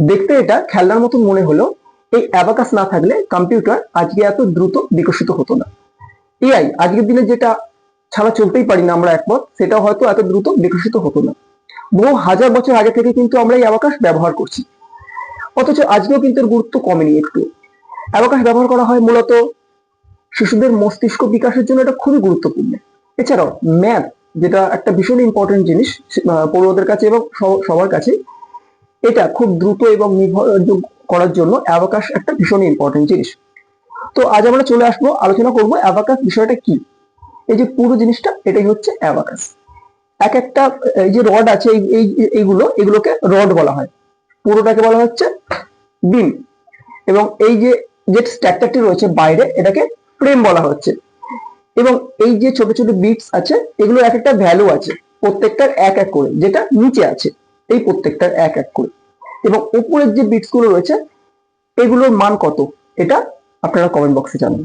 দেখতে এটা খেলনার মতন মনে হলো, এই অ্যাবাকাস না থাকলে কম্পিউটার আজকে এত দ্রুত বিকশিত হতো না। এআই আজকের দিনে যেটা ছাড়া চলতেই পারি না আমরা একমত, সেটাও হয়তো এত দ্রুত বিকশিত হতো না। বহু হাজার বছর আগে থেকে কিন্তু আমরা এই অ্যাবাকাস ব্যবহার করছি, অথচ আজকেও কিন্তু এর গুরুত্ব কমেনি একটু। অ্যাবাকাস ব্যবহার করা হয় মূলত শিশুদের মস্তিষ্ক বিকাশের জন্য, এটা খুবই গুরুত্বপূর্ণ। এছাড়াও ম্যাথ, যেটা একটা ভীষণ ইম্পর্টেন্ট জিনিস পড়ুয়াদের কাছে এবং সবার কাছে, এটা খুব দ্রুত এবং নির্ভরযোগ্য করার জন্য অ্যাবাকাস একটা ভীষণ ইম্পর্টেন্ট জিনিস। তো আজ আমরা চলে আসবো, আলোচনা করবো অ্যাবাকাস বিষয়টা কি। এই যে পুরো জিনিসটা, এটাই হচ্ছে অ্যাবাকাস। এক একটা এই যে রড আছে, এগুলোকে রড বলা হয়, পুরোটাকে বলা হচ্ছে বিম, এবং এই যে যে স্ট্রাকচারটি রয়েছে বাইরে, এটাকে ফ্রেম বলা হচ্ছে। এবং এই যে ছোট ছোট বিটস আছে, এগুলো এক একটা ভ্যালু আছে, প্রত্যেকটার এক এক করে, যেটা নিচে আছে এই প্রত্যেকটার এক এক করে। এবং উপরের যে বিটস গুলো রয়েছে, এগুলোর মান কত, এটা আপনারা কমেন্ট বক্সে জানান।